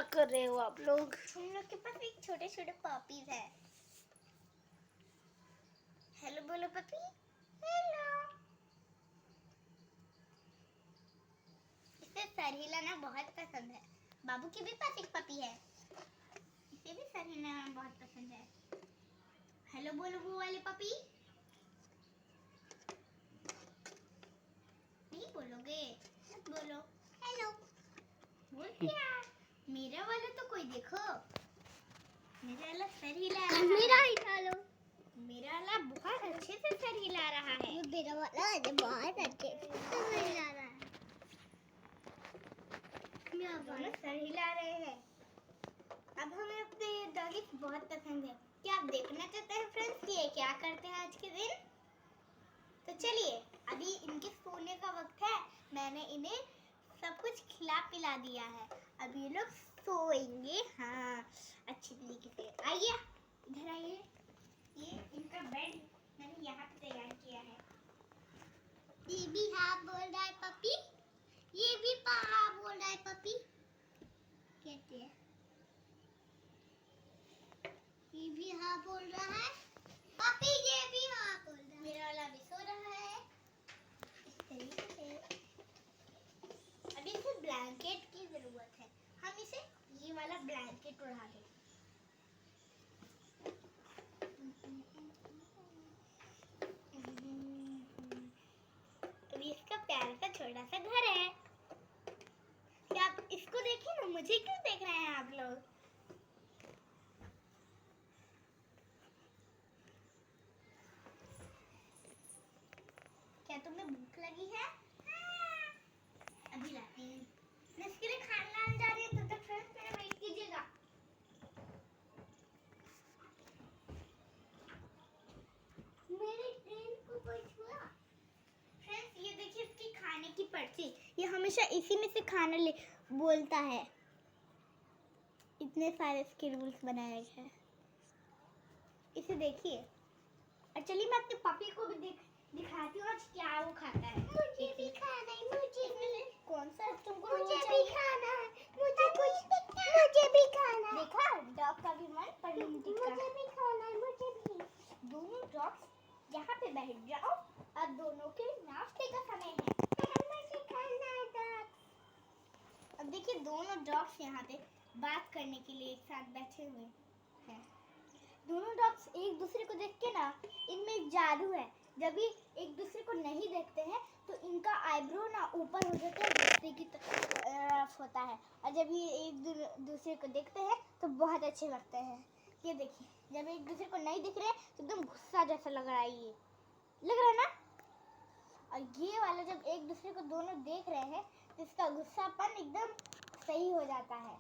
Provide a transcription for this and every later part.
कर रहे हो आप लोग? हम लोग के पास एक छोटे छोटे पपीज है। हेलो बोलो पपी, हेलो। इसे सर हिलाना बहुत पसंद है। बाबू के भी पास एक पपी है, इसे भी सर हिलाना बहुत पसंद है। हेलो बोलो वो वाले पपी, नहीं बोलोगे? मत बोलो हेलो, बोल क्या? मेरा वाला तो कोई देखो, मेरा वाला सर हिला रहा है। मेरा हिला लो। मेरा वाला बहुत अच्छे से सर हिला रहा है। मेरा वाला बहुत अच्छे से सर हिला रहा है। दोनों सर हिला रहे हैं। अब हमें अपने डॉगी बहुत पसंद है। क्या आप देखना चाहते हैं फ्रेंड्स कि ये क्या करते हैं आज के दिन? तो चलिए, अभी इनके सोने का वक्त है। मैंने इन्हें सब कुछ खिला पिला दिया है। अब ये लोग सोएंगे, हाँ, अच्छी तरीके से। आइए इधर आइए। ये इनका बेड मैंने यहाँ पे तैयार किया है। ये भी हाँ बोल रहा है पपी, ये भी हाँ बोल रहा है पपी। कहते हैं ये भी हाँ बोल रहा है पपी, ये भी हाँ बोल रहा है। मेरा वाला भी सो रहा है इस तरीके से। अभी इसे ब्लैंकेट की जरूरत है, हम इसे ये वाला ब्लैंकेट उड़ा दें। अभी इसका प्यारा सा छोटा सा घर है। क्या आप इसको देखिए ना, मुझे क्यों देख रहे हैं आप लोग? क्या तुम्हें भूख लगी है? हाँ। अभी लाती हूँ। मैं इसके लिए खाना लाने जा रही हूँ, तब तक फ्रेंड्स मेरा वेट कीजिएगा। मेरी ट्रेन को कोई छुआ? फ्रेंड्स ये देखिए इसकी खाने की पर्ची, ये हमेशा इसी में से खाना ले बोलता है। इतने सारे इसके रूल्स बनाए गए हैं, इसे देखिए। और चलिए मैं अपने पपी को भी दिखाती हूँ आज क्या वो खाता है। मुझे भी खाना है, मुझे कौन सा तुमको? मुझे भी खाना है, मुझे भी खाना है। देखा डॉग का भी मन पनीर टिक्का। मुझे भी खाना है, मुझे भी। दोनों डॉग्स यहाँ पे बैठ जाओ, अब दोनों के नाश्ते का समय है। मुझे खाना है डॉग। अब देखिए दोनों डॉग्स यहाँ पे बात करने के लिए एक साथ बैठे हुए हैं। दोनों डॉग्स एक दूसरे को देख के ना, इनमें एक जादू है। जब भी एक दूसरे को नहीं देखते हैं तो इनका आईब्रो ना ऊपर हो जाता है, दूसरे की तरफ होता है। और जब ये एक दूसरे को देखते हैं तो बहुत अच्छे लगते हैं। ये देखिए, जब एक दूसरे को नहीं दिख रहे तो एकदम गुस्सा जैसा लग रहा है, ये लग रहा है ना? और ये वाला जब एक दूसरे को दोनों देख रहे हैं तो इसका गुस्सापन एकदम सही हो जाता है।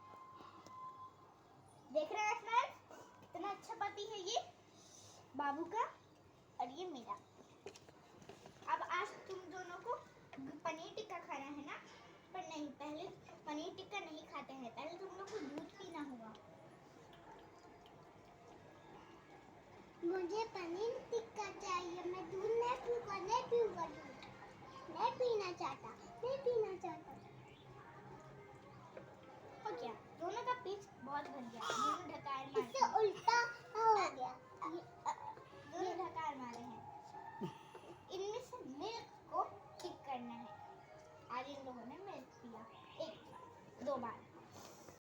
देख रहे हैं फ्रेंड्स, कितना अच्छा पति है ये बाबू का और ये मेरा। अब आज तुम दोनों को पनीर टिक्का खाना है ना? पर नहीं, पहले पनीर टिक्का नहीं खाते हैं, पहले तुम लोग को दूध पीना होगा। मुझे पनीर टिक्का चाहिए, मैं दूध नहीं पीऊंगा, नहीं पीऊंगा दूध, नहीं पीना चाहता, नहीं पीना चाहता। हो गया, दोनों का पीठ बहुत भर गया, दोनों ढकार मारे। इससे उल्टा हो गया, दोनों ढकार मारे हैं। इनमें से मिल्क को ठीक करना है। आज इन लोगों ने मिल्क पिया।